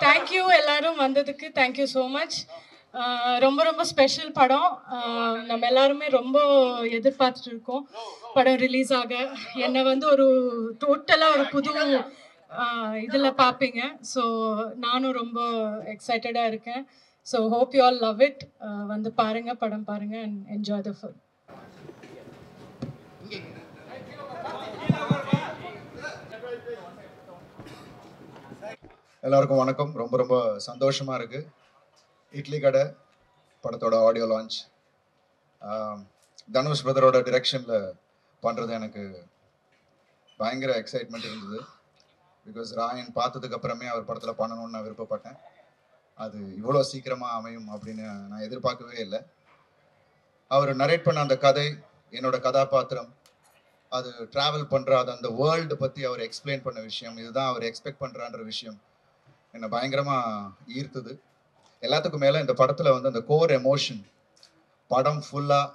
Thank you எல்லாரும் வந்ததுக்கு. Thank you so much. ரொம்ப ரொம்ப ஸ்பெஷல் படம். நம்ம எல்லாருமே ரொம்ப எதிர்பார்த்துட்டு இருக்கோம் படம் ரிலீஸ் ஆக. என்னை வந்து ஒரு டோட்டலாக ஒரு புது இதில் பார்ப்பீங்க. ஸோ நானும் ரொம்ப எக்ஸைட்டடாக இருக்கேன். So hope you all love it. வந்து பாருங்கள், படம் பாருங்கள் அண்ட் என்ஜாய் த ஃபில்ம். எல்லாருக்கும் வணக்கம். ரொம்ப ரொம்ப சந்தோஷமாக இருக்குது. இட்லி கடை படத்தோட ஆடியோ லான்ச் தனுஷ் பிரதரோட டிரெக்ஷனில் பண்ணுறது எனக்கு பயங்கர எக்ஸைட்மெண்ட் இருந்தது. பிகாஸ் ராயன் பார்த்ததுக்கு அப்புறமே அவர் படத்தில் பண்ணணும்னு நான் விருப்பப்பட்டேன். அது இவ்வளோ சீக்கிரமாக அமையும் அப்படின்னு நான் எதிர்பார்க்கவே இல்லை. அவர் நரேட் பண்ண அந்த கதை, என்னோட கதாபாத்திரம், அது ட்ராவல் பண்ணுற அது அந்த வேர்ல்டு பற்றி அவர் எக்ஸ்பிளைன் பண்ண விஷயம், இதுதான் அவர் எக்ஸ்பெக்ட் பண்ணுறான்ற விஷயம் என்னை பயங்கரமாக ஈர்த்தது. எல்லாத்துக்கும் மேலே இந்த படத்தில் வந்து அந்த கோர் எமோஷன் படம் ஃபுல்லாக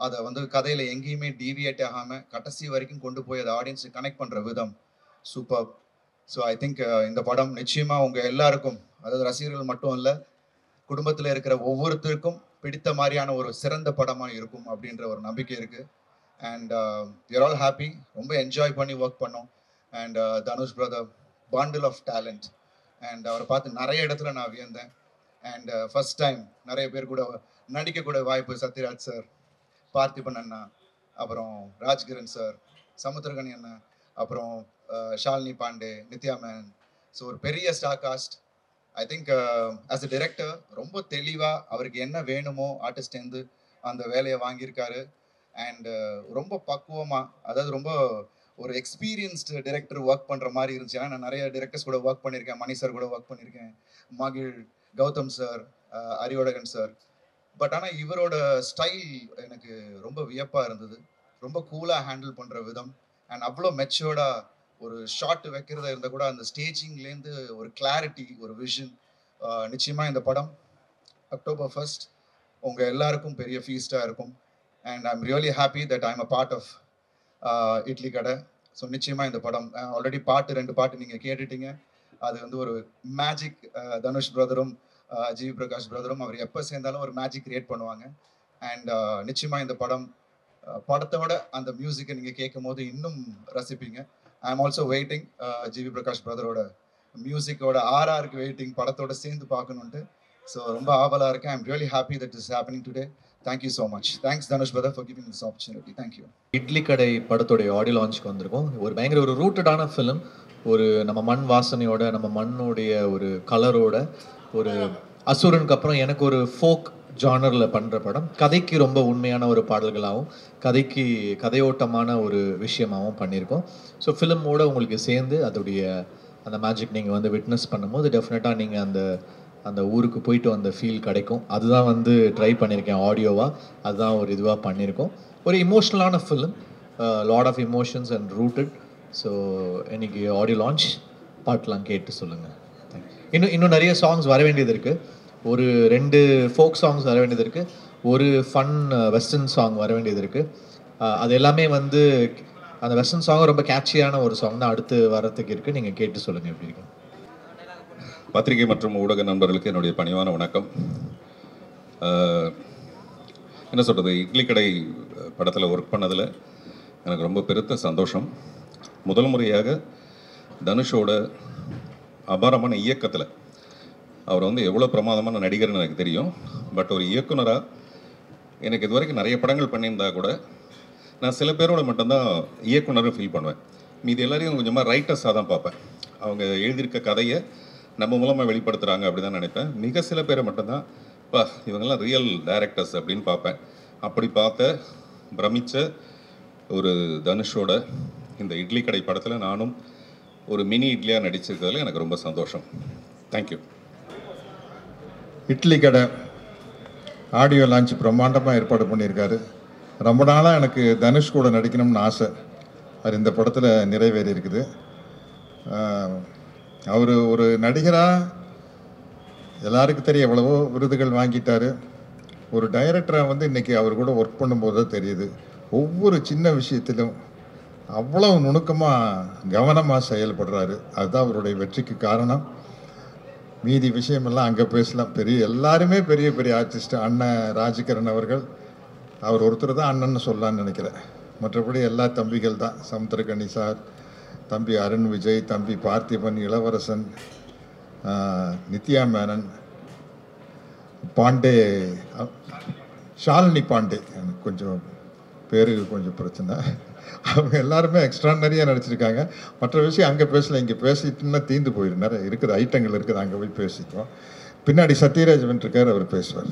அதை வந்து கதையில் எங்கேயுமே டீவியேட் ஆகாமல் கடைசி வரைக்கும் கொண்டு போய் அதை ஆடியன்ஸை கனெக்ட் பண்ணுற விதம் சூப்பர். ஸோ ஐ திங்க் இந்த படம் நிச்சயமாக உங்கள் எல்லாருக்கும், அதாவது ரசிகர்கள் மட்டும் இல்லை, குடும்பத்தில் இருக்கிற ஒவ்வொருத்தருக்கும் பிடித்த மாதிரியான ஒரு சிறந்த படமாக இருக்கும் அப்படின்ற ஒரு நம்பிக்கை இருக்குது. And you are all happy. ரொம்ப என்ஜாய் பண்ணி ஒர்க் பண்ணோம். And Dhanush brother bundle of talent. And அவரை பார்த்து நிறைய இடத்துல நான் வியந்தேன். அண்ட் ஃபர்ஸ்ட் டைம் நிறைய பேர் கூட நடிக்கக்கூட வாய்ப்பு. சத்யராஜ் சார், பார்த்திபன் அண்ணா, அப்புறம் ராஜ்கிரண் சார், சமுத்திரகனி அண்ணா, அப்புறம் ஷாலினி பாண்டே, நித்யா மேன். ஸோ ஒரு பெரிய star cast. I think as a director ரொம்ப தெளிவாக அவருக்கு என்ன வேணுமோ ஆர்டிஸ்டேருந்து அந்த வேலையை வாங்கியிருக்காரு. அண்ட் ரொம்ப பக்குவமாக, அதாவது ரொம்ப ஒரு எக்ஸ்பீரியன்ஸ்டு டிரெக்டர் ஒர்க் பண்ணுற மாதிரி இருந்துச்சு. ஏன்னா நான் நிறைய டிரெக்டர்ஸ் கூட ஒர்க் பண்ணியிருக்கேன். மணி சார் கூட ஒர்க் பண்ணியிருக்கேன், மகிழ், Gautham sir, Arivazhagan sir. But ஆனால் இவரோட ஸ்டைல் எனக்கு ரொம்ப வியப்பாக இருந்தது. ரொம்ப கூலாக ஹேண்டில் பண்ணுற விதம் அண்ட் அவ்வளோ மெச்சோர்டாக ஒரு ஷார்ட் வைக்கிறதா இருந்தால் கூட அந்த ஸ்டேஜிங்லேருந்து ஒரு கிளாரிட்டி, ஒரு விஷன். நிச்சயமாக இந்த படம் October 1st உங்கள் எல்லாருக்கும் பெரிய ஃபீஸ்டாக இருக்கும். And I am really happy that I am a part of Idli Kadai. So நிச்சயமாக இந்த படம் ஆல்ரெடி ரெண்டு பாட்டு நீங்கள் கேட்டுட்டீங்க. அது வந்து ஒரு மேஜிக். தனுஷ் பிரதரும் ஜிவி பிரகாஷ் பிரதரும் அவர் எப்போ சேர்ந்தாலும் ஒரு மேஜிக் கிரியேட் பண்ணுவாங்க. அண்ட் நிச்சயமாக இந்த படத்தோட அந்த மியூசிக்கை நீங்கள் கேட்கும் போது இன்னும் ரசிப்பீங்க. I am also waiting GV Prakash பிரதரோட மியூசிக்கோட RRக்கு வெயிட்டிங், படத்தோட சேர்ந்து பார்க்கணுன்ட்டு. ஸோ ரொம்ப ஆவலாக இருக்கேன். I am really happy that is happening today. Thank you so much. Thanks Dhanush brother for giving me this opportunity. Thank you. Idli கடை படத்தோடைய ஆடியோ லான்ச்சுக்கு வந்திருக்கோம். ஒரு பயங்கர ஒரு ரூட்டடான ஃபிலிம். ஒரு நம்ம மண் வாசனையோட, நம்ம மண்ணுடைய ஒரு கலரோட, ஒரு அசுரனுக்கு அப்புறம் எனக்கு ஒரு ஃபோக் ஜானரில் பண்ணுற படம். கதைக்கு ரொம்ப உண்மையான ஒரு பாடல்களாகவும் கதையோட்டமான ஒரு விஷயமாகவும் பண்ணியிருக்கோம். ஸோ ஃபிலிமோட உங்களுக்கு சேர்ந்து அதோடைய அந்த மேஜிக் நீங்கள் வந்து விட்னஸ் பண்ணும்போது டெஃபினட்டாக நீங்கள் அந்த ஊருக்கு போயிட்டு வந்த ஃபீல் கிடைக்கும். அதுதான் வந்து ட்ரை பண்ணியிருக்கேன் ஆடியோவாக. அதுதான் ஒரு இதுவாக பண்ணியிருக்கோம். ஒரு இமோஷ்னலான film, lot of emotions and rooted. So இன்னைக்கு ஆடியோ லான்ச் பாட்டெலாம் கேட்டு சொல்லுங்கள். இன்னும் நிறைய சாங்ஸ் வர வேண்டியது இருக்குது. ஒரு 2 ஃபோக் சாங்ஸ் வர வேண்டியது இருக்குது. ஒரு ஃபன் வெஸ்டர்ன் சாங் வர வேண்டியது இருக்குது. அது எல்லாமே வந்து அந்த வெஸ்டர்ன் சாங் ரொம்ப கேட்சியான ஒரு சாங் தான் அடுத்து வரத்துக்கு இருக்குது. நீங்கள் கேட்டு சொல்லுங்கள் எப்படி இருக்கு. பத்திரிகை மற்றும் ஊடக நண்பர்களுக்கு என்னுடைய பணிவான வணக்கம். என்ன சொல்கிறது, இட்லி கடை படத்தில் ஒர்க் பண்ணதில் எனக்கு ரொம்ப பெருத்த சந்தோஷம். முதல் முறையாக தனுஷோட அபாரமான இயக்கத்தில், அவர் வந்து எவ்வளோ பிரமாதமான நடிகர்னு எனக்கு தெரியும். பட் ஒரு இயக்குனராக எனக்கு இது வரைக்கும் நிறைய படங்கள் பண்ணியிருந்தா கூட நான் சில பேரோட மட்டும்தான் இயக்குனரும் ஃபீல் பண்ணுவேன். மீதி எல்லாரையும் கொஞ்சமாக ரைட்டர்ஸாக தான் பார்ப்பேன். அவங்க எழுதியிருக்க கதையை நம்ம மூலமாக வெளிப்படுத்துகிறாங்க அப்படி தான் நினைப்பேன். மிக சில பேரை மட்டும்தான் இவங்கெல்லாம் ரியல் டைரக்டர்ஸ் அப்படின்னு பார்ப்பேன். அப்படி பிரமித்த ஒரு தனுஷோட இந்த இட்லி கடை படத்தில் நானும் ஒரு மினி இட்லியாக நடிச்சிருக்கிறதுல எனக்கு ரொம்ப சந்தோஷம். தேங்க்யூ. இட்லி கடை ஆடியோ லான்ச் பிரம்மாண்டமாக ஏற்பாடு பண்ணியிருக்காரு. ரொம்ப நாளாக எனக்கு தனுஷ் கூட நடிக்கணும்னு ஆசை. அது இந்த படத்தில் நிறைவேறி இருக்குது. அவர் ஒரு நடிகராக எல்லாருக்கும் தெரியும், எவ்வளவோ விருதுகள் வாங்கிட்டார். ஒரு டைரக்டராக வந்து இன்றைக்கி அவர் கூட ஒர்க் பண்ணும்போது தான் தெரியுது, ஒவ்வொரு சின்ன விஷயத்திலும் அவ்வளோ நுணுக்கமாக கவனமாக செயல்படுறாரு. அதுதான் அவருடைய வெற்றிக்கு காரணம். மீதி விஷயமெல்லாம் அங்கே பேசலாம். எல்லாருமே பெரிய பெரிய ஆர்டிஸ்ட். அண்ணன் ராஜ்கிரண் அவர்கள், அவர் ஒருத்தர் தான் அண்ணன்னு சொல்லலான்னு நினைக்கிறேன். மற்றபடி எல்லா தம்பிகள் தான். சமுத்திரகனி சார், தம்பி அருண் விஜய், தம்பி பார்த்திபன், இளவரசன், நித்யா மேனன், பாண்டே, ஷாலினி பாண்டே, எனக்கு கொஞ்சம் பேரு கொஞ்சம் பிரச்சனை. அவங்க எல்லாருமே எக்ஸ்ட்ரானரியாக நடிச்சிருக்காங்க. மற்ற விஷயம் அங்கே பேசல, இங்கே பேசிட்டுன்னா தீந்து போயிடும். நிறைய இருக்குது, ஐட்டங்கள் இருக்குது, அங்கே போய் பேசிக்குவோம். பின்னாடி சத்யராஜ் இருக்கார், அவர் பேசுவார்.